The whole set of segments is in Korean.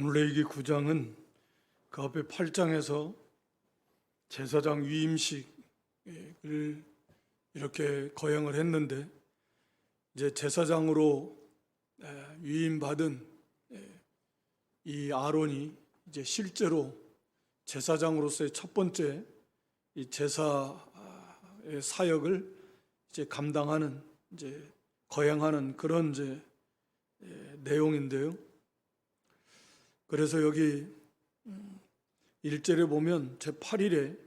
오늘 레위기 9장은 그 앞에 8장에서 제사장 위임식을 이렇게 거행을 했는데, 이제 제사장으로 위임받은 이 아론이 이제 실제로 제사장으로서의 첫 번째 이 제사의 사역을 이제 감당하는, 이제 거행하는 그런 이제 내용인데요. 그래서 여기 1절에 보면 제8일에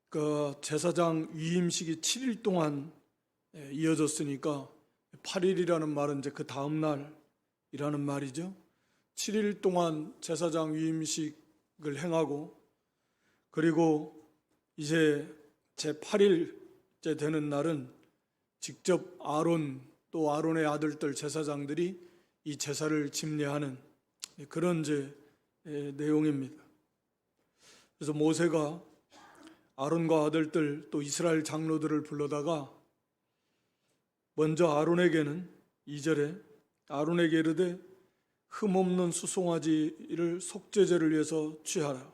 그 제사장 위임식이 7일 동안 이어졌으니까 8일이라는 말은 이제 그 다음 날이라는 말이죠. 7일 동안 제사장 위임식을 행하고, 그리고 이제 제8일째 되는 날은 직접 아론 또 아론의 아들들 제사장들이 이 제사를 집례하는 그런 이제 내용입니다. 그래서 모세가 아론과 아들들 또 이스라엘 장로들을 불러다가 먼저 아론에게는 2절에 아론에게 이르되 흠없는 수송아지를 속죄제를 위해서 취하라.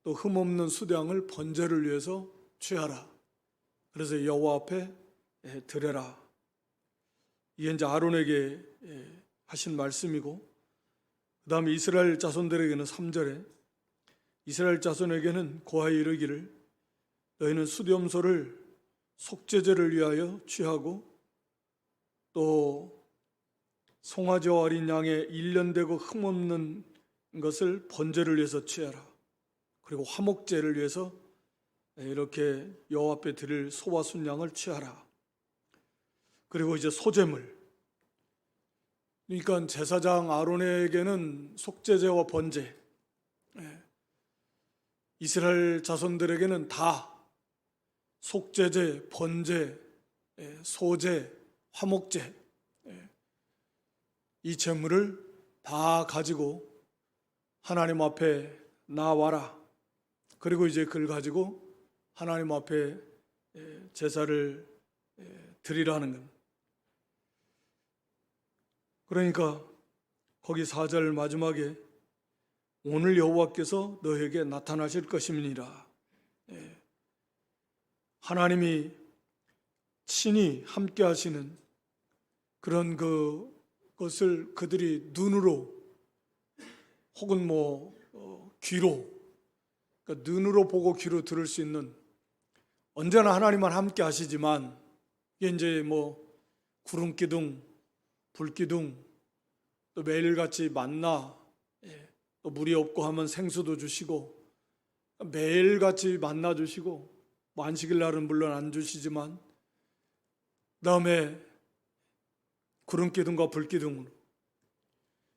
또 흠없는 수량을 번제를 위해서 취하라. 그래서 여호와 앞에 드려라. 이게 이제 아론에게 하신 말씀이고, 그 다음에 이스라엘 자손들에게는 3절에 이스라엘 자손에게는 고하여 이르기를 너희는 수렴소를 속죄제를 위하여 취하고, 또 송아지와 어린 양의 1년 되고 흠없는 것을 번제를 위해서 취하라. 그리고 화목제를 위해서 이렇게 여호와 앞에 드릴 소와 순양을 취하라. 그리고 이제 소제물, 그러니까 제사장 아론에게는 속죄제와 번제, 이스라엘 자손들에게는 다 속죄제, 번제, 소제, 화목제, 이 제물을 다 가지고 하나님 앞에 나와라. 그리고 이제 그걸 가지고 하나님 앞에 제사를 드리라는 겁니다. 그러니까 거기 4절 마지막에 오늘 여호와께서 너에게 나타나실 것임이니라. 하나님이 친히 함께 하시는 그런 그것을 그들이 눈으로 혹은 귀로, 그러니까 눈으로 보고 귀로 들을 수 있는, 언제나 하나님만 함께 하시지만 이게 이제 구름 기둥, 불 기둥, 또 매일같이 만나, 또 물이 없고 하면 생수도 주시고 매일같이 만나 주시고, 안식일 날은 물론 안 주시지만 그 다음에 구름 기둥과 불 기둥으로,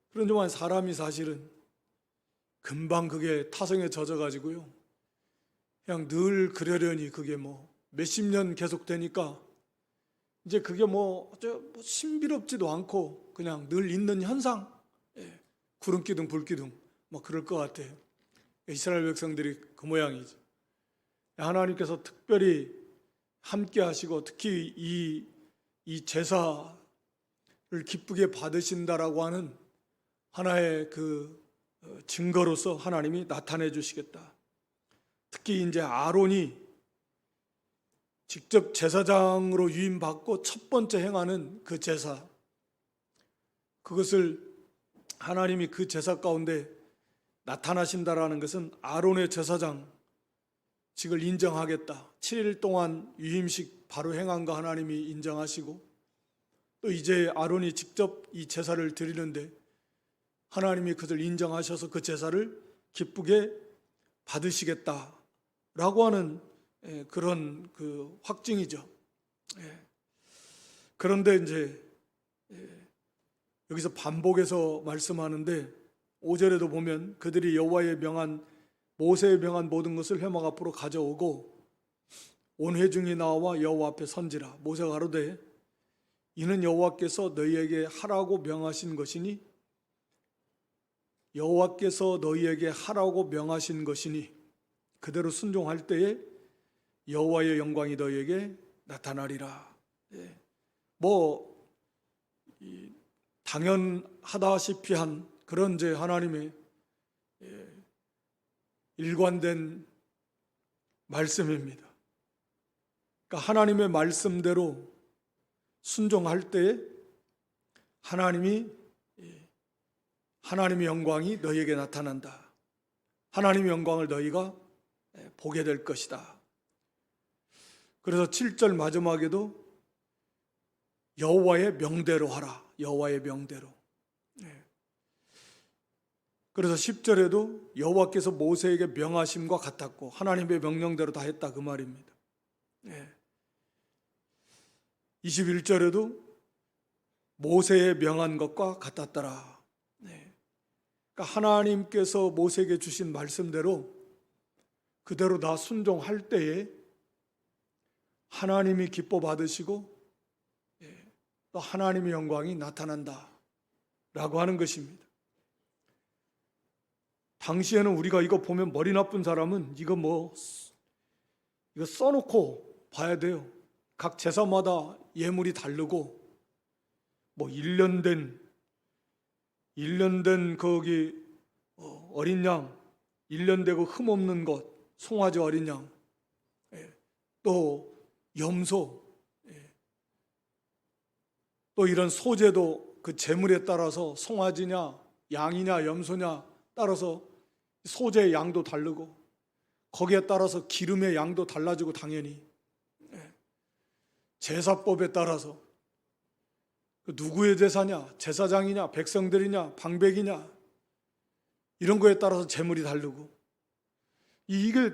그런지만 사람이 사실은 금방 그게 타성에 젖어가지고요, 그냥 늘 그러려니 그게 몇십 년 계속 되니까 이제 그게 신비롭지도 않고 그냥 늘 있는 현상, 구름 기둥, 불 기둥 그럴 것 같아요. 이스라엘 백성들이 그 모양이죠. 하나님께서 특별히 함께 하시고, 특히 이 제사를 기쁘게 받으신다라고 하는 하나의 그 증거로서 하나님이 나타내 주시겠다. 특히 이제 아론이 직접 제사장으로 위임받고 첫 번째 행하는 그 제사, 그것을 하나님이 그 제사 가운데 나타나신다라는 것은 아론의 제사장직을 인정하겠다. 7일 동안 위임식 바로 행한 거 하나님이 인정하시고, 또 이제 아론이 직접 이 제사를 드리는데 하나님이 그들 인정하셔서 그 제사를 기쁘게 받으시겠다라고 하는 그런 그 확증이죠. 그런데 이제 여기서 반복해서 말씀하는데 5절에도 보면 그들이 여호와의 명한, 모세의 명한 모든 것을 회막 앞으로 가져오고 온 회중이 나와 여호와 앞에 선지라. 모세가 가로되 이는 여호와께서 너희에게 하라고 명하신 것이니, 여호와께서 너희에게 하라고 명하신 것이니 그대로 순종할 때에 여호와의 영광이 너희에게 나타나리라. 당연하다시피 한 그런 이제 하나님의 일관된 말씀입니다. 그러니까 하나님의 말씀대로 순종할 때에 하나님의 영광이 너희에게 나타난다. 하나님의 영광을 너희가 보게 될 것이다. 그래서 7절 마지막에도 여호와의 명대로 하라. 여호와의 명대로. 그래서 10절에도 여호와께서 모세에게 명하심과 같았고 하나님의 명령대로 다 했다 그 말입니다. 21절에도 모세의 명한 것과 같았더라. 그러니까 하나님께서 모세에게 주신 말씀대로 그대로 다 순종할 때에 하나님이 기뻐 받으시고 또 하나님의 영광이 나타난다 라고 하는 것입니다. 당시에는 우리가 이거 보면 머리 나쁜 사람은 이거 써놓고 봐야 돼요. 각 제사마다 예물이 다르고 1년 된 거기 어린 양, 1년 되고 흠 없는 것, 송아지 어린 양, 또 염소, 또 이런 소재도 그 제물에 따라서 송아지냐, 양이냐, 염소냐 따라서 소재의 양도 다르고 거기에 따라서 기름의 양도 달라지고 당연히 제사법에 따라서 누구의 제사냐, 제사장이냐, 백성들이냐, 방백이냐 이런 거에 따라서 제물이 다르고 이게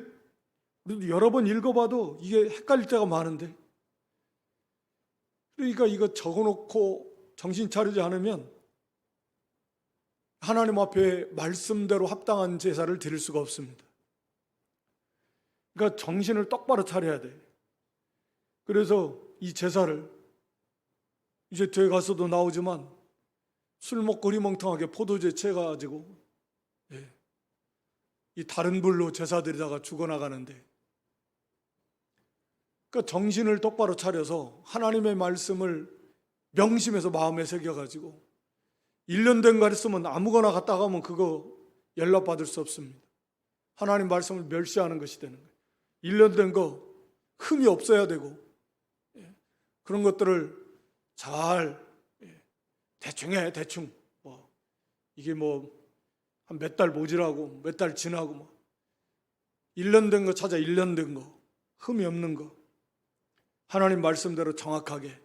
여러 번 읽어봐도 이게 헷갈릴 때가 많은데 그러니까 이거 적어놓고 정신 차리지 않으면 하나님 앞에 말씀대로 합당한 제사를 드릴 수가 없습니다. 그러니까 정신을 똑바로 차려야 돼. 그래서 이 제사를 이제 뒤에 가서도 나오지만 술 먹고 리멍텅하게 포도주에 채가지고 이 다른 불로 제사 드리다가 죽어나가는데 그러니까 정신을 똑바로 차려서 하나님의 말씀을 명심해서 마음에 새겨가지고 1년 된 거 했으면 아무거나 갔다 가면 그거 연락받을 수 없습니다. 하나님 말씀을 멸시하는 것이 되는 거예요. 1년 된 거 흠이 없어야 되고 그런 것들을 잘 대충 해 대충 이게 한 몇 달 모지라고 몇 달 지나고 1년 된 거 찾아 1년 된 거 흠이 없는 거 하나님 말씀대로 정확하게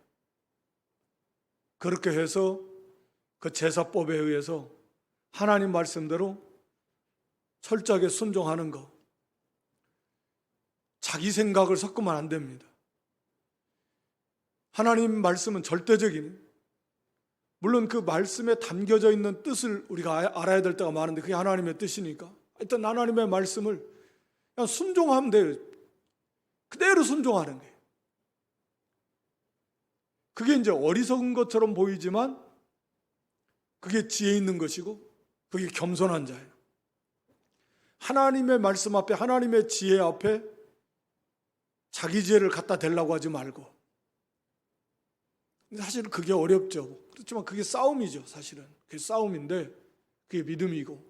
그렇게 해서 그 제사법에 의해서 하나님 말씀대로 철저하게 순종하는 거 자기 생각을 섞으면 안 됩니다. 하나님 말씀은 절대적인 물론 그 말씀에 담겨져 있는 뜻을 우리가 알아야 될 때가 많은데 그게 하나님의 뜻이니까 일단 하나님의 말씀을 그냥 순종하면 돼요. 그대로 순종하는 거예요. 그게 이제 어리석은 것처럼 보이지만 그게 지혜 있는 것이고 그게 겸손한 자예요. 하나님의 말씀 앞에 하나님의 지혜 앞에 자기 지혜를 갖다 대려고 하지 말고 사실은 그게 어렵죠. 그렇지만 그게 싸움이죠. 사실은 그게 싸움인데 그게 믿음이고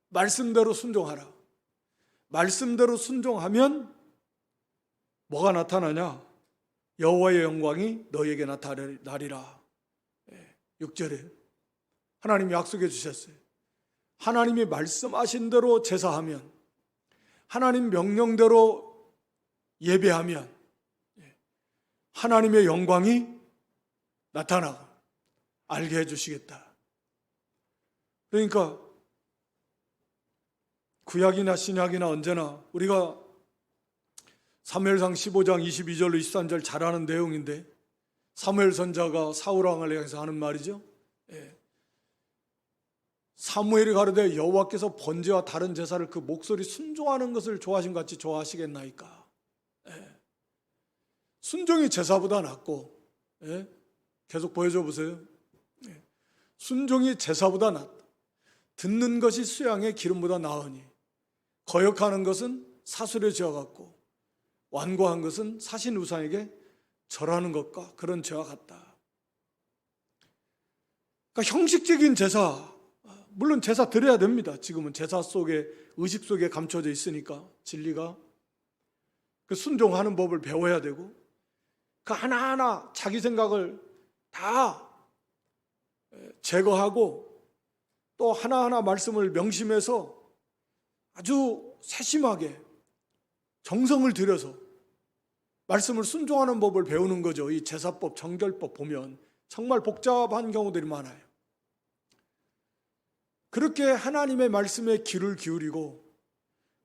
말씀대로 순종하라. 말씀대로 순종하면 뭐가 나타나냐? 여호와의 영광이 너희에게 나타나리라. 6절에 하나님이 약속해 주셨어요. 하나님이 말씀하신 대로 제사하면 하나님 명령대로 예배하면 하나님의 영광이 나타나고 알게 해주시겠다. 그러니까 구약이나 신약이나 언제나 우리가 사무엘상 15장 22절로 23절 잘 아는 내용인데 사무엘 선자가 사울 왕을 향해서 하는 말이죠. 사무엘이 가로되 여호와께서 번제와 다른 제사를 그 목소리 순종하는 것을 좋아하신 것 같이 좋아하시겠나이까. 순종이 제사보다 낫고 계속 보여줘 보세요. 순종이 제사보다 낫다. 듣는 것이 수양의 기름보다 나으니 거역하는 것은 사술에 지어갖고 완고한 것은 사신 우상에게 절하는 것과 그런 죄와 같다. 그러니까 형식적인 제사 물론 제사 드려야 됩니다. 지금은 제사 속에, 의식 속에 감춰져 있으니까 진리가. 그 순종하는 법을 배워야 되고, 그 하나하나 자기 생각을 다 제거하고 또 하나하나 말씀을 명심해서 아주 세심하게 정성을 들여서 말씀을 순종하는 법을 배우는 거죠. 이 제사법, 정결법 보면 정말 복잡한 경우들이 많아요. 그렇게 하나님의 말씀에 귀를 기울이고,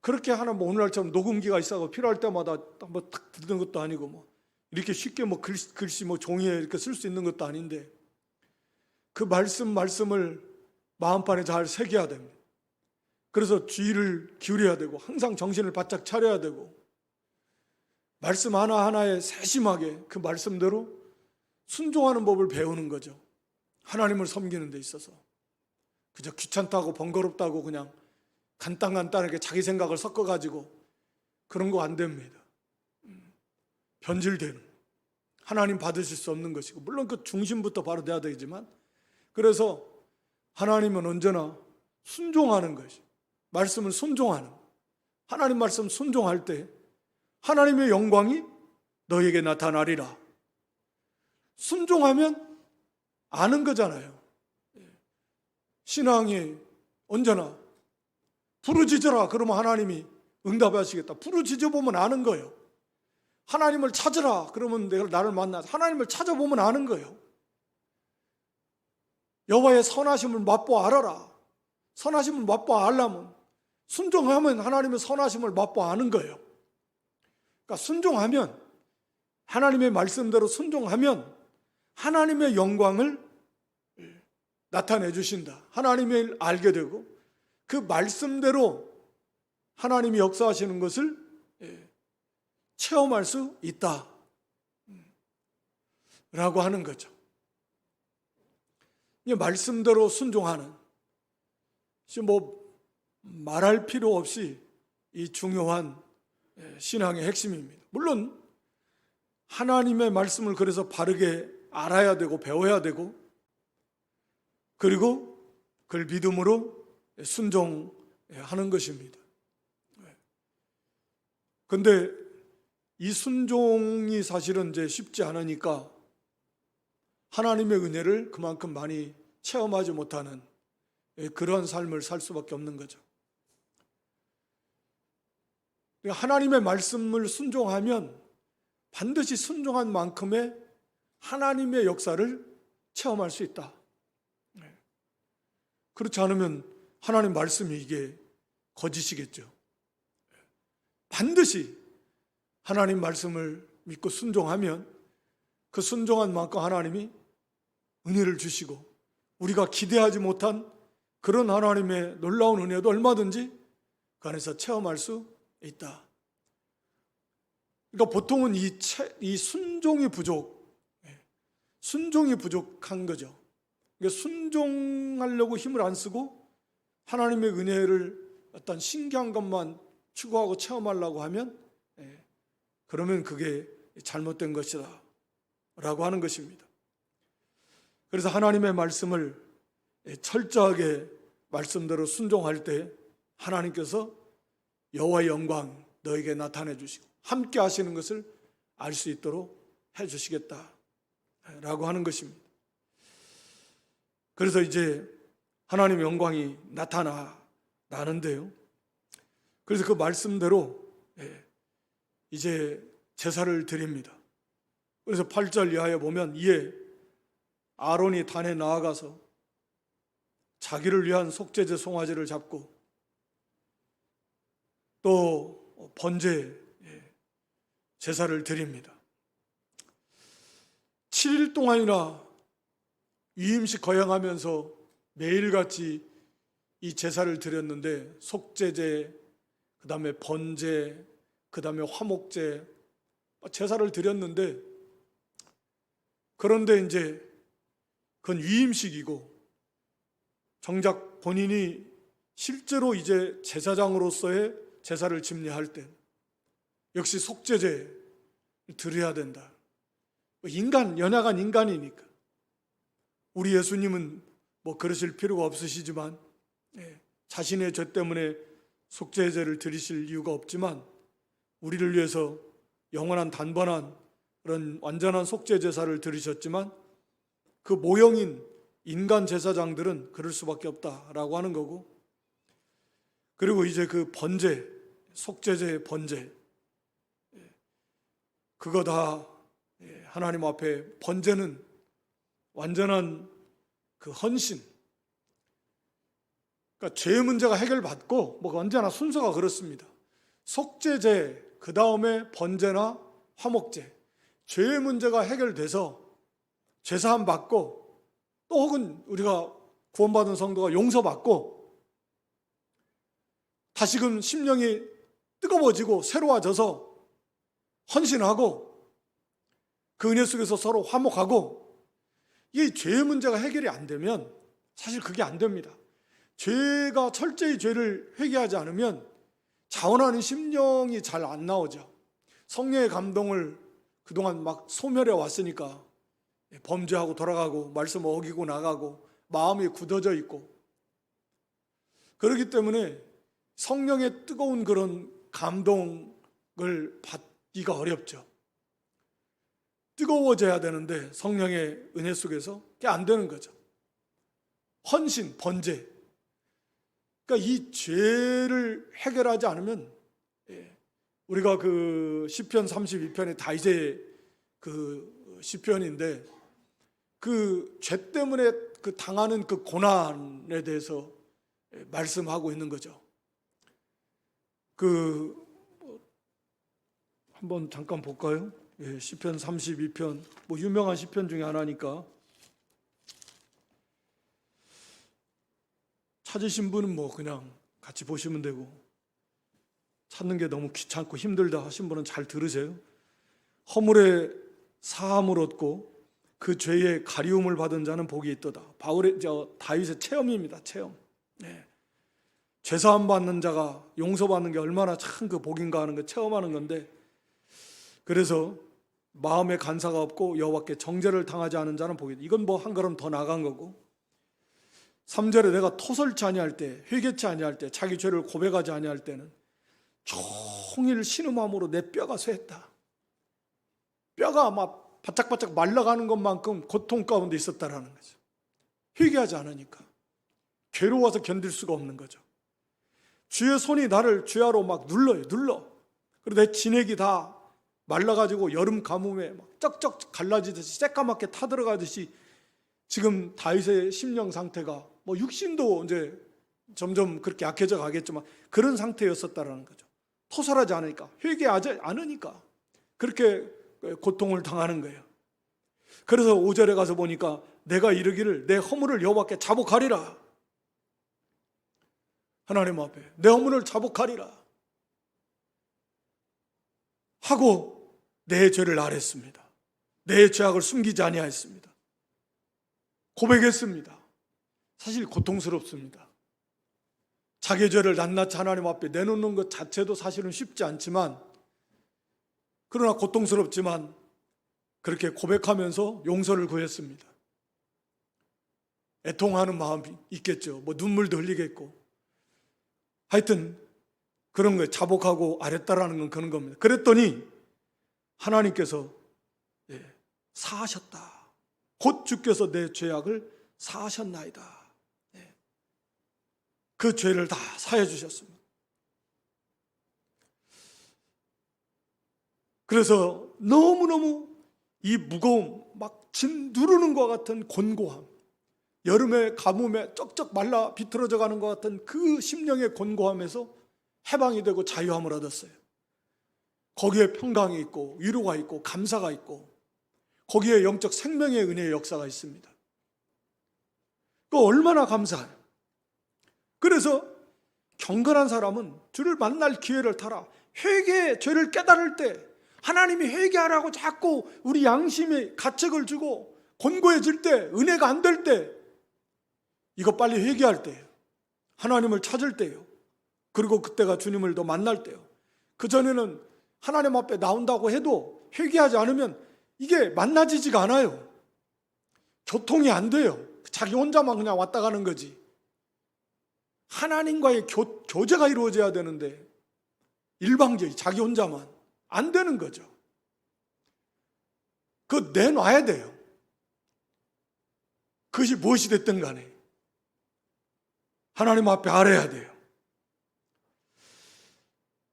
그렇게 하나 뭐 오늘날처럼 녹음기가 있어서 필요할 때마다 한번 탁 듣는 것도 아니고, 뭐 이렇게 쉽게 뭐 글씨 뭐 종이에 이렇게 쓸 수 있는 것도 아닌데, 그 말씀을 마음판에 잘 새겨야 됩니다. 그래서 주의를 기울여야 되고, 항상 정신을 바짝 차려야 되고, 말씀 하나하나에 세심하게 그 말씀대로 순종하는 법을 배우는 거죠. 하나님을 섬기는 데 있어서. 그저 귀찮다고 번거롭다고 그냥 간단하게 자기 생각을 섞어가지고 그런 거 안 됩니다. 변질되는, 하나님 받으실 수 없는 것이고, 물론 그 중심부터 바로 돼야 되지만, 그래서 하나님은 언제나 순종하는 것이, 말씀을 순종하는, 하나님 말씀 순종할 때 하나님의 영광이 너에게 나타나리라. 순종하면 아는 거잖아요. 신앙이 언제나 부르짖으라 그러면 하나님이 응답하시겠다. 부르짖어 보면 아는 거예요. 하나님을 찾으라 그러면 내가 나를 만나서 하나님을 찾아보면 아는 거예요. 여호와의 선하심을 맛보아 알아라. 선하심을 맛보아 알려면 순종하면 하나님의 선하심을 맛보아 아는 거예요. 그러니까 순종하면, 하나님의 말씀대로 순종하면 하나님의 영광을 나타내 주신다. 하나님을 알게 되고 그 말씀대로 하나님이 역사하시는 것을 체험할 수 있다 라고 하는 거죠. 말씀대로 순종하는, 뭐 말할 필요 없이 이 중요한 신앙의 핵심입니다. 물론 하나님의 말씀을 그래서 바르게 알아야 되고 배워야 되고, 그리고 그걸 믿음으로 순종하는 것입니다. 그런데 이 순종이 사실은 이제 쉽지 않으니까 하나님의 은혜를 그만큼 많이 체험하지 못하는 그런 삶을 살 수밖에 없는 거죠. 하나님의 말씀을 순종하면 반드시 순종한 만큼의 하나님의 역사를 체험할 수 있다. 그렇지 않으면 하나님 말씀이 이게 거짓이겠죠. 반드시 하나님 말씀을 믿고 순종하면 그 순종한 만큼 하나님이 은혜를 주시고, 우리가 기대하지 못한 그런 하나님의 놀라운 은혜도 얼마든지 그 안에서 체험할 수 있다. 그러니까 보통은 이 순종이 부족한 거죠. 그러니까 순종하려고 힘을 안 쓰고 하나님의 은혜를 어떤 신기한 것만 추구하고 체험하려고 하면, 그러면 그게 잘못된 것이다 라고 하는 것입니다. 그래서 하나님의 말씀을 철저하게 말씀대로 순종할 때 하나님께서 여호와의 영광 너에게 나타내 주시고 함께 하시는 것을 알 수 있도록 해 주시겠다 라고 하는 것입니다. 그래서 이제 하나님의 영광이 나타나는데요. 그래서 그 말씀대로 이제 제사를 드립니다. 그래서 8절 이하에 보면, 이에 아론이 단에 나아가서 자기를 위한 속죄제 송아지를 잡고 또 번제 제사를 드립니다. 7일 동안이나 유임식 거행하면서 매일같이 이 제사를 드렸는데, 속죄제, 그 다음에 번제, 그 다음에 화목제, 제사를 드렸는데, 그런데 이제 그건 유임식이고 정작 본인이 실제로 이제 제사장으로서의 제사를 집례할 때 역시 속죄제 드려야 된다. 연약한 인간이니까. 우리 예수님은 뭐 그러실 필요가 없으시지만 자신의 죄 때문에 속죄제를 드리실 이유가 없지만 우리를 위해서 영원한 단번한 그런 완전한 속죄 제사를 드리셨지만 그 모형인 인간 제사장들은 그럴 수밖에 없다라고 하는 거고, 그리고 이제 그 번제, 속죄제의 번제, 그거 다 하나님 앞에 번제는 완전한 그 헌신, 그러니까 죄의 문제가 해결받고 뭐 언제나 순서가 그렇습니다. 속죄제, 그 다음에 번제나 화목제, 죄의 문제가 해결돼서 죄사함 받고 또 혹은 우리가 구원받은 성도가 용서받고 다시금 심령이 뜨거워지고 새로워져서 헌신하고 그 은혜 속에서 서로 화목하고, 이 죄의 문제가 해결이 안 되면 사실 그게 안 됩니다. 죄가 철저히 죄를 회개하지 않으면 자원하는 심령이 잘 안 나오죠. 성령의 감동을 그동안 막 소멸해 왔으니까 범죄하고 돌아가고 말씀 어기고 나가고 마음이 굳어져 있고, 그렇기 때문에 성령의 뜨거운 그런 감동을 받기가 어렵죠. 뜨거워져야 되는데 성령의 은혜 속에서 그게 안 되는 거죠. 헌신, 번제, 그러니까 이 죄를 해결하지 않으면, 우리가 그 시편 32편의 다윗의 그 시편인데 그 죄 때문에 그 당하는 그 고난에 대해서 말씀하고 있는 거죠. 그 한번 잠깐 볼까요? 시편 32편, 뭐 유명한 시편 중에 하나니까 찾으신 분은 뭐 그냥 같이 보시면 되고, 찾는 게 너무 귀찮고 힘들다 하신 분은 잘 들으세요. 허물의 사함을 얻고 그 죄의 가리움을 받은 자는 복이 있도다. 다윗의 체험입니다. 체험. 죄사함 받는 자가 용서받는 게 얼마나 참 그 복인가 하는 거 체험하는 건데, 그래서 마음에 간사가 없고 여호와께 정죄를 당하지 않은 자는 복이 있다. 이건 뭐 한 걸음 더 나간 거고, 3절에 내가 토설치 아니할 때, 회개치 아니할 때, 자기 죄를 고백하지 아니할 때는 종일 신음함으로 내 뼈가 쇠했다. 뼈가 막 바짝바짝 말라가는 것만큼 고통 가운데 있었다라는 거죠. 회개하지 않으니까 괴로워서 견딜 수가 없는 거죠. 주의 손이 나를 주야로 막 눌러. 그리고 내 진액이 다 말라가지고 여름 가뭄에 막 쩍쩍 갈라지듯이 새까맣게 타들어가듯이 지금 다윗의 심령 상태가 뭐 육신도 이제 점점 그렇게 약해져 가겠지만 그런 상태였었다라는 거죠. 토설하지 않으니까, 회개하지 않으니까 그렇게 고통을 당하는 거예요. 그래서 5절에 가서 보니까 내가 이르기를 내 허물을 여호와께 자복하리라. 하나님 앞에 내 허물을 자복하리라 하고 내 죄를 아뢰었습니다. 내 죄악을 숨기지 아니하였습니다. 고백했습니다. 사실 고통스럽습니다. 자기 죄를 낱낱이 하나님 앞에 내놓는 것 자체도 사실은 쉽지 않지만, 그러나 고통스럽지만 그렇게 고백하면서 용서를 구했습니다. 애통하는 마음이 있겠죠. 뭐 눈물도 흘리겠고, 하여튼 그런 거에 자복하고 아랬다라는 건 그런 겁니다. 그랬더니 하나님께서 사하셨다. 곧 주께서 내 죄악을 사하셨나이다. 그 죄를 다 사해 주셨습니다. 그래서 너무너무 이 무거움, 막 짐 누르는 것 같은 곤고함, 여름에 가뭄에 쩍쩍 말라 비틀어져 가는 것 같은 그 심령의 곤고함에서 해방이 되고 자유함을 얻었어요. 거기에 평강이 있고 위로가 있고 감사가 있고 거기에 영적 생명의 은혜의 역사가 있습니다. 그 얼마나 감사해요. 그래서 경건한 사람은 주를 만날 기회를 타라. 회개의 죄를 깨달을 때, 하나님이 회개하라고 자꾸 우리 양심에 가책을 주고 곤고해질 때, 은혜가 안 될 때, 이거 빨리 회개할 때예요. 하나님을 찾을 때예요. 그리고 그때가 주님을 더 만날 때예요. 그전에는 하나님 앞에 나온다고 해도 회개하지 않으면 이게 만나지지가 않아요. 교통이 안 돼요. 자기 혼자만 그냥 왔다 가는 거지. 하나님과의 교제가 이루어져야 되는데 일방적이 자기 혼자만 안 되는 거죠. 그거 내놔야 돼요. 그것이 무엇이 됐든 간에 하나님 앞에 아뢰야 돼요.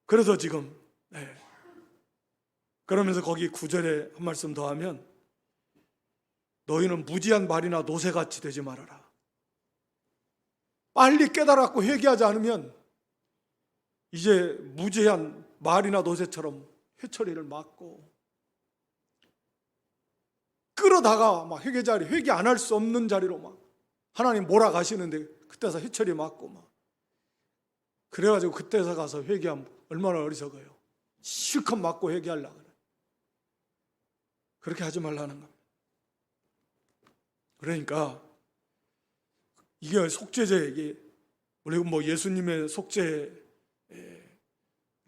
그래서 지금 그러면서 거기 9절에 한 말씀 더 하면 너희는 무지한 말이나 노새같이 되지 말아라. 빨리 깨달았고 회개하지 않으면 이제 무지한 말이나 노새처럼 회초리를 맞고 끌어다가 막 회개 자리, 회개 안 할 수 없는 자리로 막 하나님 몰아가시는데 그때서 회초리 맞고 막 그래가지고 그때서 가서 회개하면 얼마나 어리석어요. 실컷 맞고 회개하려고 그래. 그렇게 하지 말라는 겁니다. 그러니까 이게 속죄제, 이게 우리가 뭐 예수님의 속죄를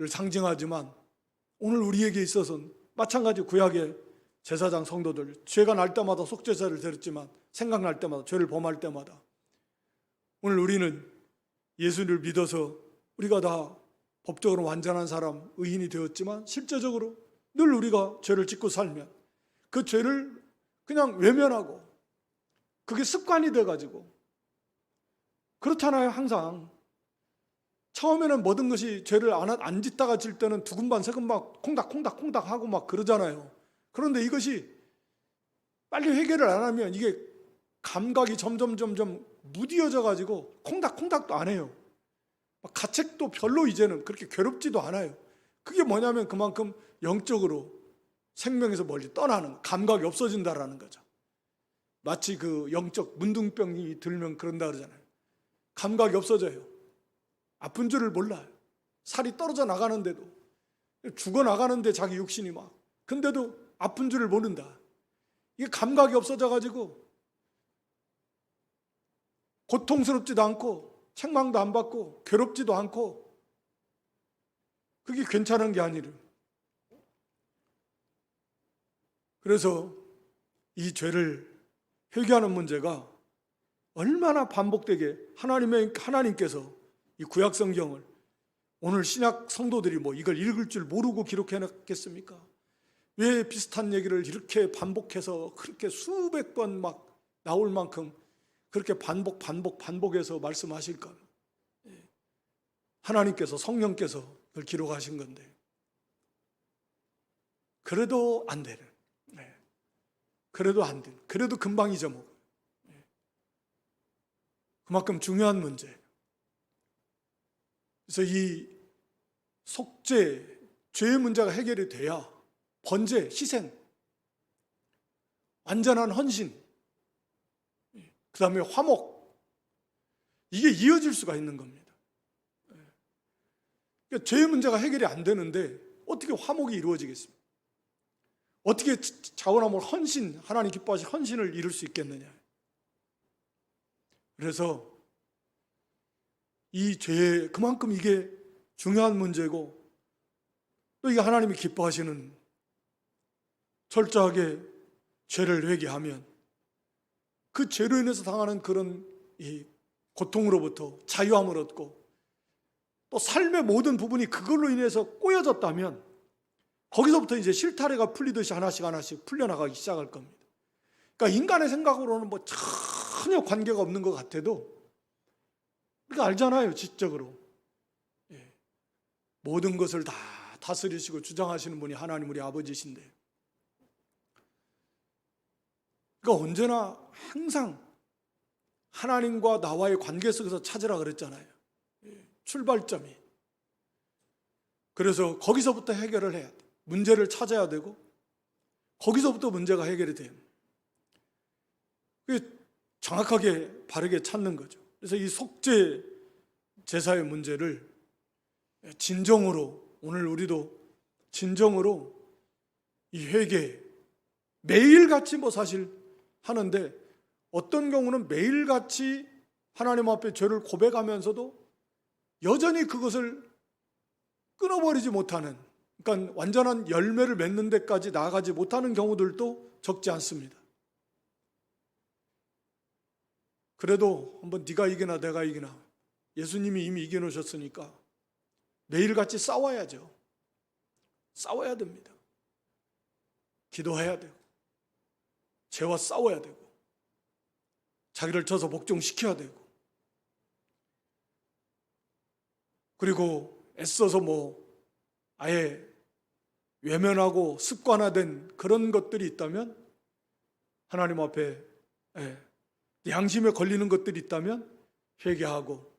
상징하지만 오늘 우리에게 있어서는 마찬가지 구약의 제사장 성도들 죄가 날 때마다 속죄제를 드렸지만 생각날 때마다 죄를 범할 때마다 오늘 우리는 예수를 믿어서 우리가 다 법적으로 완전한 사람, 의인이 되었지만 실제적으로 늘 우리가 죄를 짓고 살면 그 죄를 그냥 외면하고 그게 습관이 돼가지고 그렇잖아요. 항상 처음에는 모든 것이 죄를 안 짓다가 질 때는 두근반 세근반 콩닥콩닥 하고 막 그러잖아요. 그런데 이것이 빨리 회개를 안 하면 이게 감각이 점점 무디어져 가지고 콩닥콩닥도 안 해요. 가책도 별로 이제는 그렇게 괴롭지도 않아요. 그게 뭐냐면 그만큼 영적으로 생명에서 멀리 떠나는, 감각이 없어진다라는 거죠. 마치 그 영적 문둥병이 들면 그런다 그러잖아요. 감각이 없어져요. 아픈 줄을 몰라요. 살이 떨어져 나가는데도, 죽어 나가는데 자기 육신이 막, 근데도 아픈 줄을 모른다. 이게 감각이 없어져 가지고 고통스럽지도 않고 책망도 안 받고 괴롭지도 않고 그게 괜찮은 게 아니래요. 그래서 이 죄를 회개하는 문제가 얼마나 반복되게 하나님께서 이 구약 성경을 오늘 신약 성도들이 뭐 이걸 읽을 줄 모르고 기록해 놨겠습니까? 왜 비슷한 얘기를 이렇게 반복해서 그렇게 수백 번 막 나올 만큼 그렇게 반복해서 말씀하실까? 하나님께서, 성령께서 그걸 기록하신 건데 그래도 안 되는, 그래도 안 되는, 그래도 금방 잊어먹어요. 그만큼 중요한 문제. 그래서 이 속죄, 죄의 문제가 해결이 돼야 번제, 희생, 완전한 헌신, 그 다음에 화목, 이게 이어질 수가 있는 겁니다. 그러니까 죄의 문제가 해결이 안 되는데 어떻게 화목이 이루어지겠습니까? 어떻게 자원함을 헌신, 하나님 기뻐하실 헌신을 이룰 수 있겠느냐. 그래서 이 죄, 그만큼 이게 중요한 문제고 또 이게 하나님이 기뻐하시는, 철저하게 죄를 회개하면 그 죄로 인해서 당하는 그런 이 고통으로부터 자유함을 얻고 또 삶의 모든 부분이 그걸로 인해서 꼬여졌다면 거기서부터 이제 실타래가 풀리듯이 하나씩 풀려나가기 시작할 겁니다. 그러니까 인간의 생각으로는 뭐 전혀 관계가 없는 것 같아도 우리가 알잖아요, 지적으로. 모든 것을 다 다스리시고 주장하시는 분이 하나님 우리 아버지신데, 그러니까 언제나 항상 하나님과 나와의 관계 속에서 찾으라 그랬잖아요. 출발점이. 그래서 거기서부터 해결을 해야 돼. 문제를 찾아야 되고 거기서부터 문제가 해결이 돼요. 그게 정확하게 바르게 찾는 거죠. 그래서 이 속죄 제사의 문제를 진정으로, 오늘 우리도 진정으로 이 회개 매일같이 뭐 사실 하는데 어떤 경우는 매일같이 하나님 앞에 죄를 고백하면서도 여전히 그것을 끊어버리지 못하는, 그러니까 완전한 열매를 맺는 데까지 나아가지 못하는 경우들도 적지 않습니다. 그래도 한번 네가 이기나 내가 이기나 예수님이 이미 이겨놓으셨으니까 매일같이 싸워야죠. 싸워야 됩니다. 기도해야 되고, 죄와 싸워야 되고, 자기를 져서 복종시켜야 되고, 그리고 애써서 아예 외면하고 습관화된 그런 것들이 있다면, 하나님 앞에 양심에 걸리는 것들이 있다면 회개하고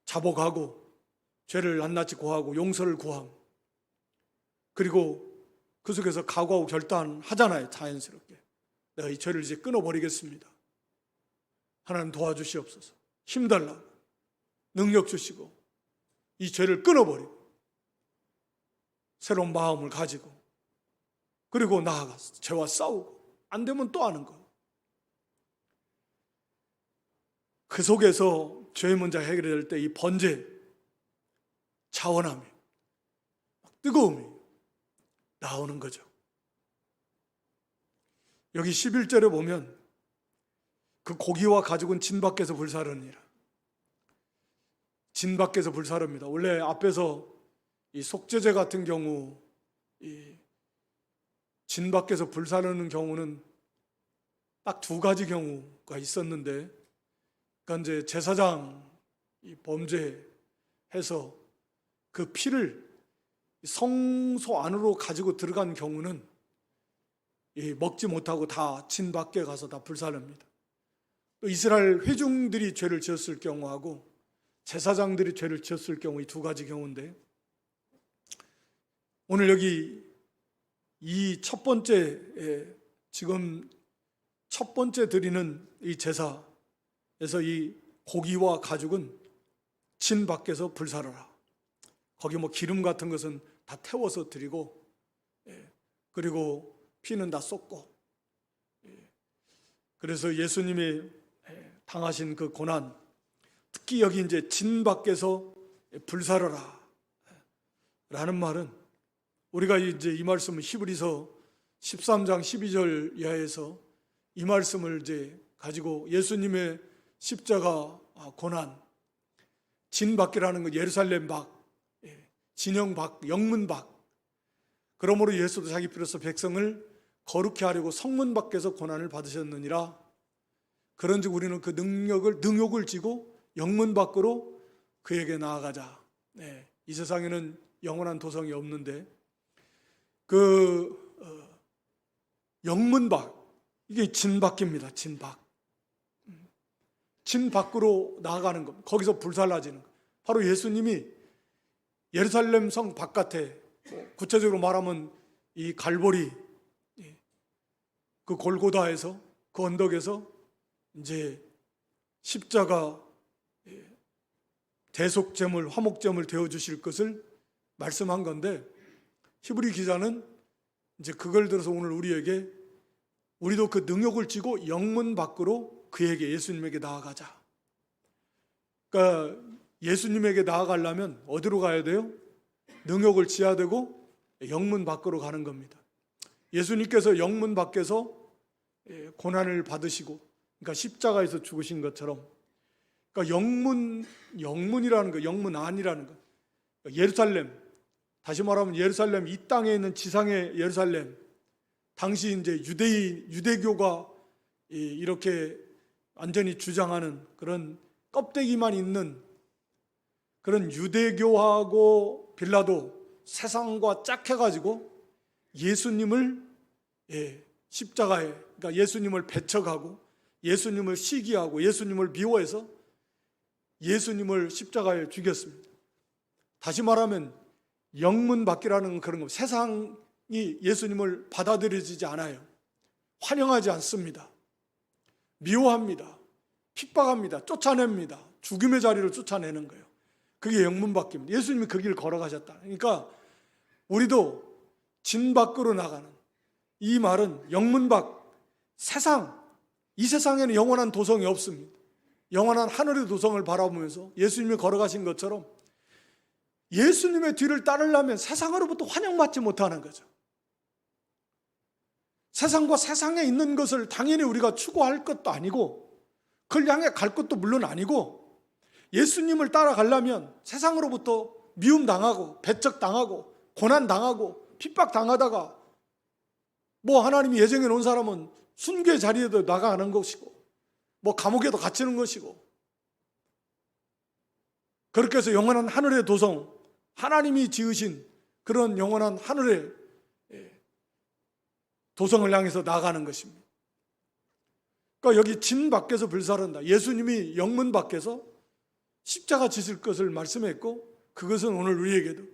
자복하고 죄를 낱낱이 고하고 용서를 구하고, 그리고 그 속에서 각오하고 결단하잖아요. 자연스럽게 내가 이 죄를 이제 끊어버리겠습니다. 하나님 도와주시옵소서. 힘달라고 능력 주시고 이 죄를 끊어버리고 새로운 마음을 가지고, 그리고 나아가서 죄와 싸우고, 안 되면 또 하는 거. 그 속에서 죄의 문제가 해결될 때 이 번제, 차원함이, 뜨거움이 나오는 거죠. 여기 11절에 보면 그 고기와 가죽은 진 밖에서 불사르니라. 진 밖에서 불사릅니다. 원래 앞에서 이 속죄제 같은 경우, 이 진 밖에서 불사르는 경우는 딱 두 가지 경우가 있었는데, 그러니까 이제 제사장 범죄해서 그 피를 성소 안으로 가지고 들어간 경우는 먹지 못하고 다 진 밖에 가서 다 불사릅니다. 또 이스라엘 회중들이 죄를 지었을 경우하고 제사장들이 죄를 지었을 경우, 이 두 가지 경우인데, 오늘 여기 이 첫 번째, 지금 첫 번째 드리는 이 제사에서 이 고기와 가죽은 진 밖에서 불사르라. 거기 기름 같은 것은 다 태워서 드리고, 그리고 피는 다 쏟고, 그래서 예수님이 당하신 그 고난, 특히 여기 이제 진 밖에서 불사르라 라는 말은, 우리가 이제 이 말씀은 히브리서 13장 12절 이하에서 이 말씀을 이제 가지고 예수님의 십자가 고난, 진 밖이라는 건 예루살렘 밖, 진영 밖, 영문 밖. 그러므로 예수도 자기 피로서 백성을 거룩히 하려고 성문 밖에서 고난을 받으셨느니라. 그런즉 우리는 그 능욕을 지고 영문 밖으로 그에게 나아가자. 이 세상에는 영원한 도성이 없는데 영문 밖, 이게 진 밖입니다. 진 밖. 진 밖으로 나아가는 것, 거기서 불살라지는 것. 바로 예수님이 예루살렘 성 바깥에, 구체적으로 말하면 이 갈보리, 그 골고다에서, 그 언덕에서 이제 십자가 대속제물, 화목제물 되어 주실 것을 말씀한 건데, 히브리 기자는 이제 그걸 들어서 오늘 우리도 그 능욕을 지고 영문 밖으로 그에게, 예수님에게 나아가자. 그러니까 예수님에게 나아가려면 어디로 가야 돼요? 능욕을 지어야 되고 영문 밖으로 가는 겁니다. 예수님께서 영문 밖에서 고난을 받으시고, 그러니까 십자가에서 죽으신 것처럼, 그러니까 영문이라는 거, 영문 안이라는 거, 예루살렘, 다시 말하면 예루살렘, 이 땅에 있는 지상의 예루살렘, 당시 이제 유대교가 이렇게 완전히 주장하는 그런 껍데기만 있는 그런 유대교하고 빌라도 세상과 짝해가지고 예수님을 십자가에, 그러니까 예수님을 배척하고 예수님을 시기하고 예수님을 미워해서 예수님을 십자가에 죽였습니다. 다시 말하면 영문 밖이라는 그런 거, 세상이 예수님을 받아들여지지 않아요. 환영하지 않습니다. 미워합니다. 핍박합니다. 쫓아냅니다. 죽음의 자리로 쫓아내는 거예요. 그게 영문 밖입니다. 예수님이 그 길을 걸어가셨다. 그러니까 우리도 진 밖으로 나가는, 이 말은 영문 밖, 세상, 이 세상에는 영원한 도성이 없습니다. 영원한 하늘의 도성을 바라보면서 예수님이 걸어가신 것처럼 예수님의 뒤를 따르려면 세상으로부터 환영받지 못하는 거죠. 세상과 세상에 있는 것을 당연히 우리가 추구할 것도 아니고, 그걸 향해 갈 것도 물론 아니고, 예수님을 따라가려면 세상으로부터 미움당하고 배척당하고 고난당하고 핍박당하다가 뭐 하나님이 예정해 놓은 사람은 순교의 자리에도 나가는 것이고 뭐 감옥에도 갇히는 것이고, 그렇게 해서 영원한 하늘의 도성, 하나님이 지으신 그런 영원한 하늘의 도성을 향해서 나가는 것입니다. 그러니까 여기 진 밖에서 불사른다. 예수님이 영문 밖에서 십자가 지실 것을 말씀했고, 그것은 오늘 우리에게도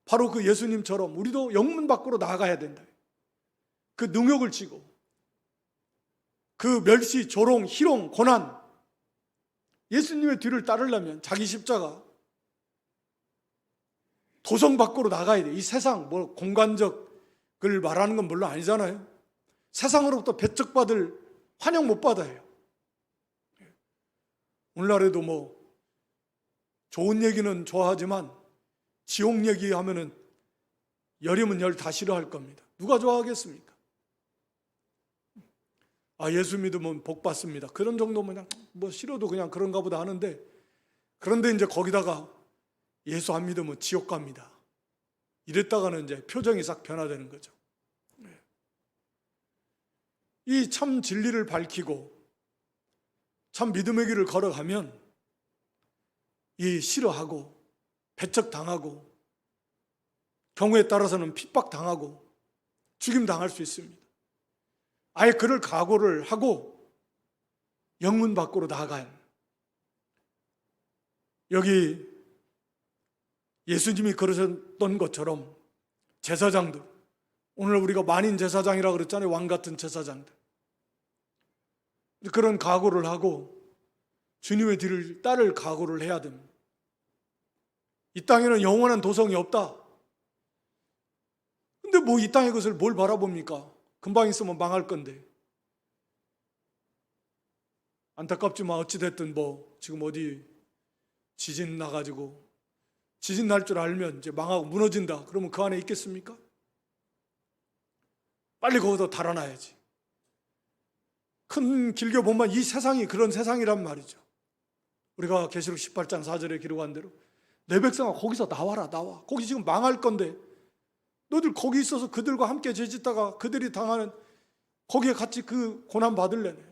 바로 그 예수님처럼 우리도 영문 밖으로 나가야 된다. 그 능욕을 지고 그 멸시, 조롱, 희롱, 고난, 예수님의 뒤를 따르려면 자기 십자가 도성 밖으로 나가야 돼. 이 세상 뭐 공간적을 말하는 건 물론 아니잖아요. 세상으로부터 배척받을 환영 못 받아요. 오늘날에도 뭐 좋은 얘기는 좋아하지만 지옥 얘기하면은 열이면 열 다 싫어할 겁니다. 누가 좋아하겠습니까? 예수 믿으면 복 받습니다. 그런 정도면 그냥 뭐 싫어도 그냥 그런가 보다 하는데, 그런데 이제 거기다가 예수 안 믿으면 지옥 갑니다. 이랬다가는 이제 표정이 싹 변화되는 거죠. 이 참 진리를 밝히고 참 믿음의 길을 걸어가면 이 싫어하고 배척당하고 경우에 따라서는 핍박당하고 죽임당할 수 있습니다. 아예 그럴 각오를 하고 영문 밖으로 나간, 여기 예수님이 그러셨던 것처럼 제사장들, 오늘 우리가 만인 제사장이라고 그랬잖아요. 왕 같은 제사장들. 그런 각오를 하고 주님의 뒤를 따를 각오를 해야 됩니다. 이 땅에는 영원한 도성이 없다. 근데 뭐 이 땅의 것을 뭘 바라봅니까? 금방 있으면 망할 건데. 안타깝지만 어찌됐든 뭐 지금 어디 지진 나가지고 지진 날 줄 알면 이제 망하고 무너진다. 그러면 그 안에 있겠습니까? 빨리 거기서 달아나야지. 큰 길게 보면 이 세상이 그런 세상이란 말이죠. 우리가 계시록 18장 4절에 기록한 대로 내 백성아 거기서 나와라, 나와. 거기 지금 망할 건데 너들 거기 있어서 그들과 함께 죄짓다가 그들이 당하는, 거기에 같이 그 고난 받을래네.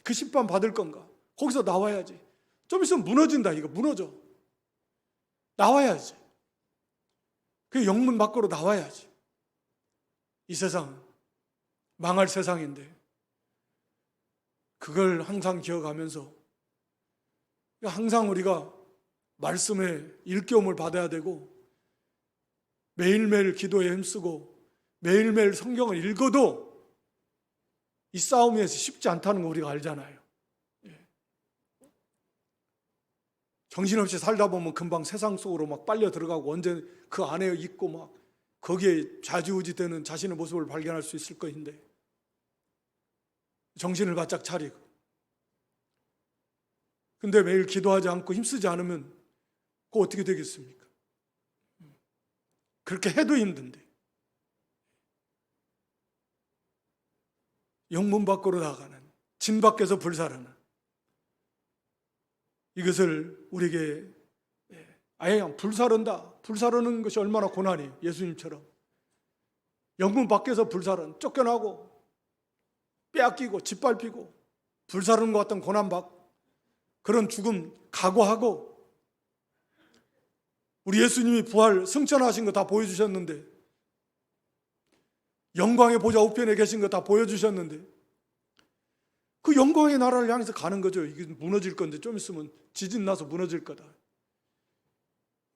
그 심판 받을 건가? 거기서 나와야지. 좀 있으면 무너진다. 이거 무너져. 나와야지. 그 영문 밖으로 나와야지. 이 세상은 망할 세상인데 그걸 항상 기억하면서 항상 우리가 말씀에 일깨움을 받아야 되고, 매일매일 기도에 힘쓰고 매일매일 성경을 읽어도 이 싸움에서 쉽지 않다는 거 우리가 알잖아요. 정신없이 살다 보면 금방 세상 속으로 막 빨려 들어가고 언제 그 안에 있고 막 거기에 좌지우지 되는 자신의 모습을 발견할 수 있을 것인데, 정신을 바짝 차리고 근데 매일 기도하지 않고 힘쓰지 않으면 그거 어떻게 되겠습니까? 그렇게 해도 힘든데. 영문 밖으로 나가는, 진 밖에서 불사르는, 이것을 우리에게 아예 그냥 불사른다. 불사르는 것이 얼마나 고난이에요. 예수님처럼 영문 밖에서 불사른, 쫓겨나고 빼앗기고 짓밟히고 불사르는 것 같은 고난받고 그런 죽음 각오하고, 우리 예수님이 부활 승천하신 거 다 보여주셨는데, 영광의 보좌 우편에 계신 거 다 보여주셨는데 그 영광의 나라를 향해서 가는 거죠. 이게 무너질 건데 좀 있으면 지진 나서 무너질 거다.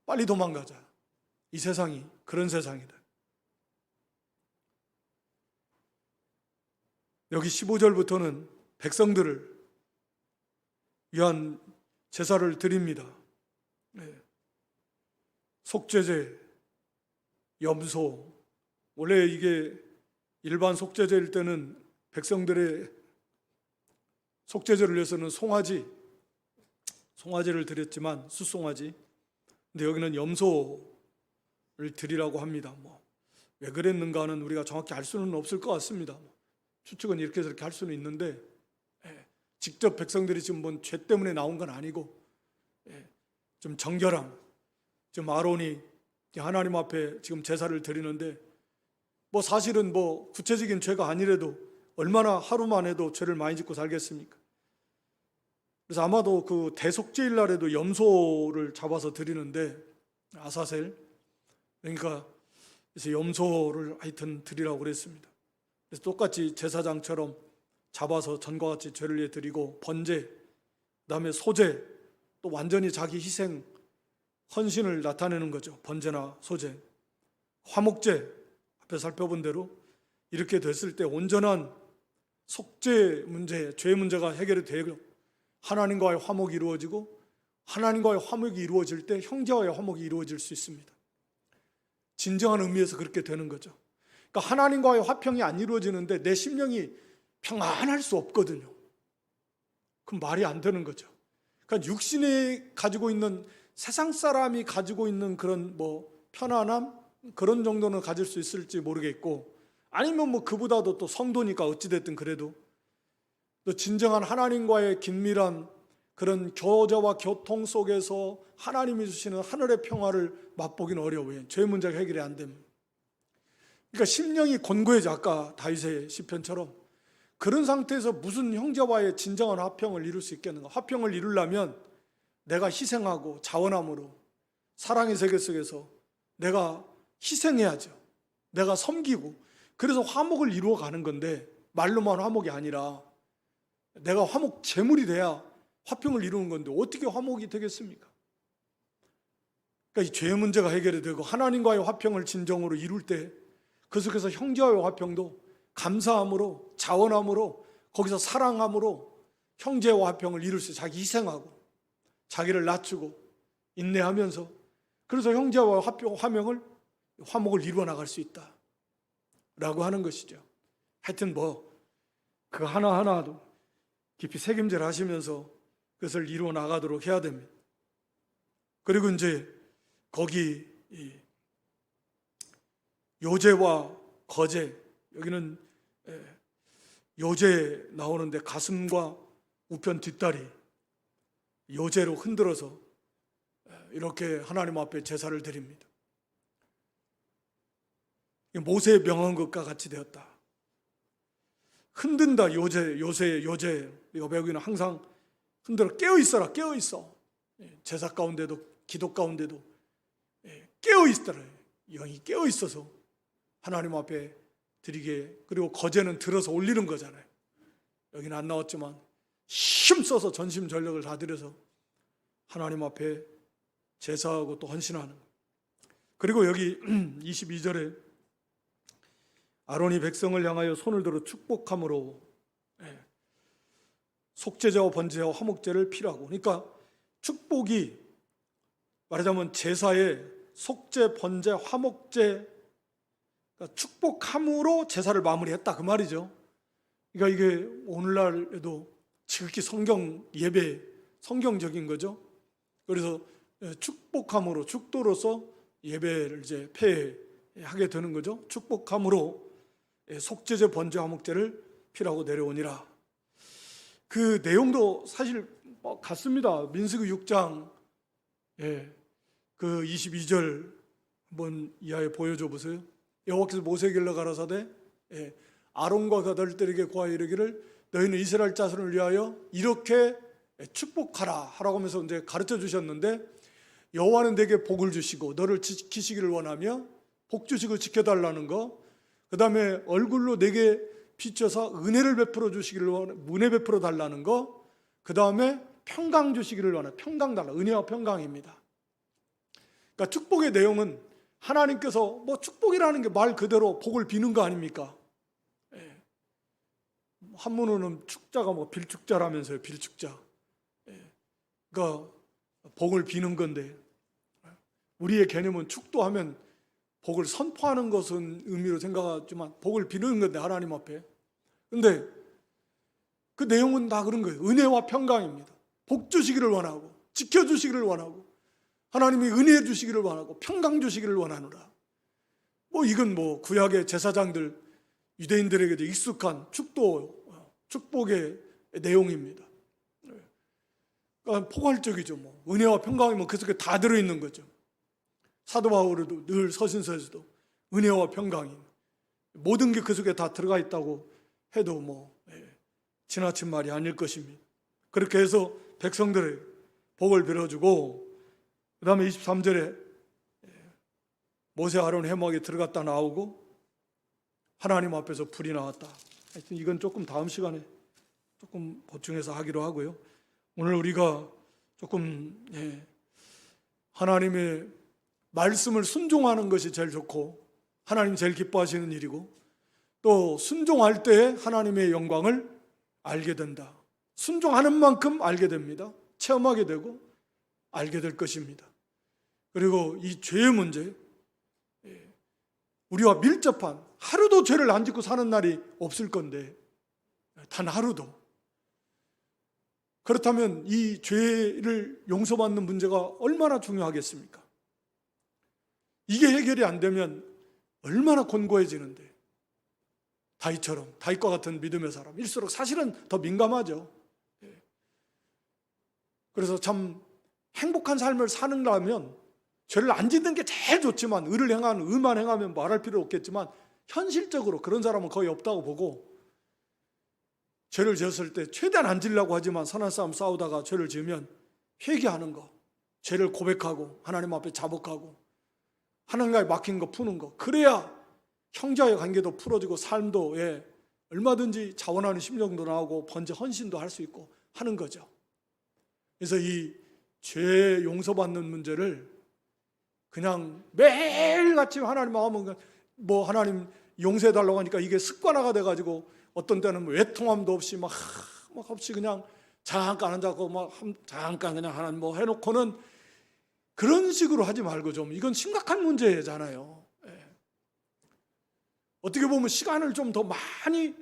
빨리 도망가자. 이 세상이 그런 세상이다. 여기 15절부터는 백성들을 위한 제사를 드립니다. 속죄제, 염소. 원래 이게 일반 속죄제일 때는 백성들의 속죄제를 위해서는 송아지를 드렸지만, 숫송아지. 근데 여기는 염소를 드리라고 합니다. 왜 그랬는가는 우리가 정확히 알 수는 없을 것 같습니다. 추측은 이렇게 저렇게 할 수는 있는데, 직접 백성들이 지금 뭔 죄 때문에 나온 건 아니고 좀 정결함, 지금 아론이 하나님 앞에 지금 제사를 드리는데 뭐 사실은 뭐 구체적인 죄가 아니래도 얼마나 하루만 해도 죄를 많이 짓고 살겠습니까? 그래서 아마도 그 대속죄일 날에도 염소를 잡아서 드리는데 아사셀, 그러니까 그래서 염소를 하여튼 드리라고 그랬습니다. 그래서 똑같이 제사장처럼 잡아서 전과 같이 죄를 위해 드리고 번제, 그다음에 소제, 또 완전히 자기 희생 헌신을 나타내는 거죠. 번제나 소제, 화목제 앞에 살펴본 대로 이렇게 됐을 때 온전한 속죄 문제, 죄 문제가 해결이 되고 하나님과의 화목이 이루어지고 하나님과의 화목이 이루어질 때 형제와의 화목이 이루어질 수 있습니다. 진정한 의미에서 그렇게 되는 거죠. 그러니까 하나님과의 화평이 안 이루어지는데 내 심령이 평안할 수 없거든요. 그럼 말이 안 되는 거죠. 그러니까 육신이 가지고 있는 세상 사람이 가지고 있는 그런 뭐 편안함 그런 정도는 가질 수 있을지 모르겠고 아니면 뭐 그보다도 또 성도니까 어찌됐든 그래도 또 진정한 하나님과의 긴밀한 그런 교제와 교통 속에서 하나님이 주시는 하늘의 평화를 맛보기는 어려워요. 죄 문제가 해결이 안 되면. 그러니까 심령이 곤고해져. 아까 다윗의 시편처럼 그런 상태에서 무슨 형제와의 진정한 화평을 이룰 수 있겠는가? 화평을 이루려면 내가 희생하고 자원함으로 사랑의 세계 속에서 내가 희생해야죠. 내가 섬기고 그래서 화목을 이루어 가는 건데 말로만 화목이 아니라 내가 화목 제물이 돼야 화평을 이루는 건데 어떻게 화목이 되겠습니까? 그러니까 이 죄 문제가 해결이 되고 하나님과의 화평을 진정으로 이룰 때 그 속에서 형제와의 화평도 감사함으로 자원함으로 거기서 사랑함으로 형제와 화평을 이룰 수 있어요. 자기 희생하고 자기를 낮추고 인내하면서 그래서 형제와 화목을 이루어 나갈 수 있다 라고 하는 것이죠. 하여튼 뭐 그 하나하나도 깊이 책임질 하시면서 그것을 이루어 나가도록 해야 됩니다. 그리고 이제 거기 요제와 거제, 여기는 요제 나오는데 가슴과 우편 뒷다리 요제로 흔들어서 이렇게 하나님 앞에 제사를 드립니다. 모세의 명한 것과 같이 되었다. 흔든다. 요제. 이거 배우기는 항상 흔들어 깨어있어라. 깨어있어. 제사 가운데도 기도 가운데도 깨어있더라. 영이 깨어있어서 하나님 앞에 드리게. 그리고 거제는 들어서 올리는 거잖아요. 여기는 안 나왔지만 힘써서 전심전력을 다 들여서 하나님 앞에 제사하고 또 헌신하는 거예요. 그리고 여기 22절에 아론이 백성을 향하여 손을 들어 축복함으로 속죄제와 번제와 화목제를 피라고. 그러니까 축복이 말하자면 제사에 속죄, 번제, 화목제, 그러니까 축복함으로 제사를 마무리했다 그 말이죠. 그러니까 이게 오늘날에도 지극히 예배 성경적인 거죠. 그래서 축복함으로 축도로서 예배를 이제 폐하게 되는 거죠. 축복함으로 속죄제, 번제, 화목제를 피라고 내려오니라. 그 내용도 사실 같습니다. 민수기 6장 그 22절 한번 이하에 보여줘 보세요. 여호와께서 모세에게 가라사대 아론과 그가 아들들에게 고하여 이르기를 너희는 이스라엘 자손을 위하여 이렇게 축복하라 하라고 하면서 이제 가르쳐 주셨는데 여호와는 내게 복을 주시고 너를 지키시기를 원하며 복 주시고 지켜달라는 거, 그 다음에 얼굴로 내게 비춰서 은혜를 베풀어 주시기를 원하며 은혜 베풀어 달라는 거, 그 다음에 평강 주시기를 원하며 평강 달라. 은혜와 평강입니다. 그러니까 축복의 내용은 하나님께서 뭐 축복이라는 게 말 그대로 복을 비는 거 아닙니까? 한문으로는 축자가 뭐 빌축자라면서요. 빌축자. 그러니까 복을 비는 건데 우리의 개념은 축도하면 복을 선포하는 것은 의미로 생각하지만 복을 비는 건데 하나님 앞에. 근데 그 내용은 다 그런 거예요. 은혜와 평강입니다. 복 주시기를 원하고 지켜주시기를 원하고 하나님이 은혜 주시기를 원하고 평강 주시기를 원하노라. 뭐 이건 뭐 구약의 제사장들 유대인들에게도 익숙한 축복의 내용입니다. 그러니까 포괄적이죠. 뭐 은혜와 평강이면 그 속에 다 들어있는 거죠. 사도 바울도 늘 서신서에서도 은혜와 평강이 모든 게 그 속에 다 들어가 있다고 해도 뭐 지나친 말이 아닐 것입니다. 그렇게 해서 백성들의 복을 빌어주고, 그 다음에 23절에 모세 아론 회막에 들어갔다 나오고 하나님 앞에서 불이 나왔다. 하여튼 이건 조금 다음 시간에 조금 보충해서 하기로 하고요. 오늘 우리가 조금 하나님의 말씀을 순종하는 것이 제일 좋고 하나님 제일 기뻐하시는 일이고, 또 순종할 때 하나님의 영광을 알게 된다. 순종하는 만큼 알게 됩니다. 체험하게 되고 알게 될 것입니다. 그리고 이 죄의 문제, 우리와 밀접한, 하루도 죄를 안 짓고 사는 날이 없을 건데 단 하루도. 그렇다면 이 죄를 용서받는 문제가 얼마나 중요하겠습니까? 이게 해결이 안 되면 얼마나 곤고해지는데, 다윗처럼, 다윗과 같은 믿음의 사람일수록 사실은 더 민감하죠. 그래서 참 행복한 삶을 사는다면 죄를 안 짓는 게 제일 좋지만, 의를 행하는, 의만 행하면 말할 필요 없겠지만 현실적으로 그런 사람은 거의 없다고 보고, 죄를 지었을 때 최대한 안 지려고 하지만 선한 싸움 싸우다가 죄를 지으면 회개하는 거, 죄를 고백하고 하나님 앞에 자복하고 하나님과의 막힌 거 푸는 거, 그래야 형제와의 관계도 풀어지고 삶도 얼마든지 자원하는 심령도 나오고 번제 헌신도 할 수 있고 하는 거죠. 그래서 이 죄 용서받는 문제를 그냥 매일같이 하나님 마음은 뭐 하나님 용서해달라고 하니까 이게 습관화가 돼가지고 어떤 때는 외통함도 없이 막 없이 그냥 잠깐 앉아고 막 잠깐 그냥 하나님 뭐 해놓고는 그런 식으로 하지 말고 좀, 이건 심각한 문제잖아요. 어떻게 보면 시간을 좀 더 많이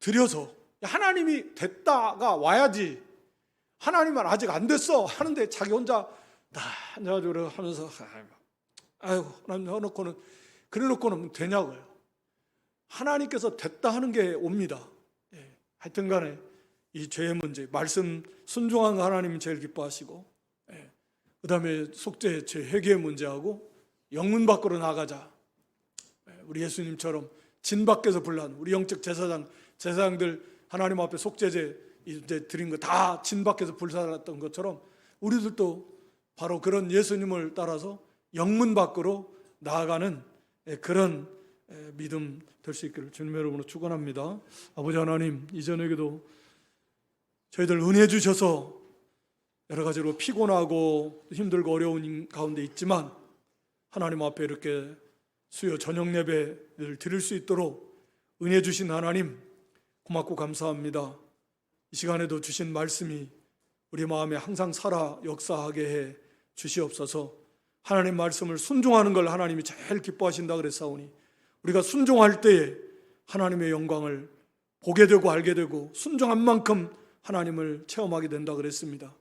들여서, 하나님이 됐다가 와야지, 하나님은 아직 안 됐어 하는데 자기 혼자 나가지고 하면서 아이고 하나님 해놓고는, 그래 놓고는 되냐고요. 하나님께서 됐다 하는 게 옵니다. 하여튼 간에 이 죄의 문제, 말씀 순종한 거 하나님이 제일 기뻐하시고, 그 다음에 속죄, 죄 회개의 문제하고 영문 밖으로 나가자. 우리 예수님처럼 진 밖에서 불난 우리 영적 제사장들 하나님 앞에 속죄제 이제 드린 거 다 진 밖에서 불살았던 것처럼 우리들도 바로 그런 예수님을 따라서 영문 밖으로 나아가는 그런 믿음 될 수 있기를 주님의 이름으로 축원합니다. 아버지 하나님, 이전에도 저희들 은혜 주셔서 여러 가지로 피곤하고 힘들고 어려운 가운데 있지만 하나님 앞에 이렇게 수요 저녁 예배를 드릴 수 있도록 은혜 주신 하나님 고맙고 감사합니다. 이 시간에도 주신 말씀이 우리 마음에 항상 살아 역사하게 해 주시옵소서. 하나님 말씀을 순종하는 걸 하나님이 제일 기뻐하신다 그랬사오니, 우리가 순종할 때에 하나님의 영광을 보게 되고 알게 되고 순종한 만큼 하나님을 체험하게 된다 그랬습니다.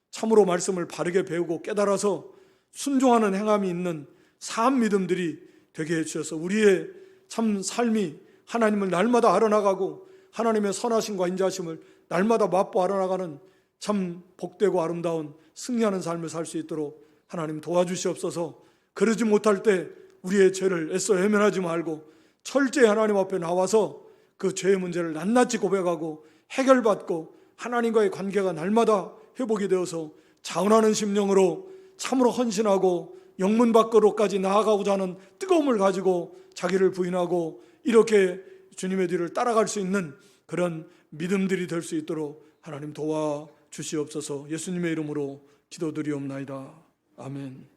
참으로 말씀을 바르게 배우고 깨달아서 순종하는 행함이 있는 사람 믿음들이 되게 해주셔서 우리의 참 삶이 하나님을 날마다 알아나가고 하나님의 선하심과 인자하심을 날마다 맛보 알아나가는 참 복되고 아름다운 승리하는 삶을 살 수 있도록 하나님 도와주시옵소서. 그러지 못할 때 우리의 죄를 애써 외면하지 말고 철저히 하나님 앞에 나와서 그 죄의 문제를 낱낱이 고백하고 해결받고 하나님과의 관계가 날마다 회복이 되어서 자원하는 심령으로 참으로 헌신하고 영문 밖으로까지 나아가고자 하는 뜨거움을 가지고 자기를 부인하고 이렇게 주님의 뒤를 따라갈 수 있는 그런 믿음들이 될 수 있도록 하나님 도와주시옵소서. 예수님의 이름으로 기도드리옵나이다. 아멘.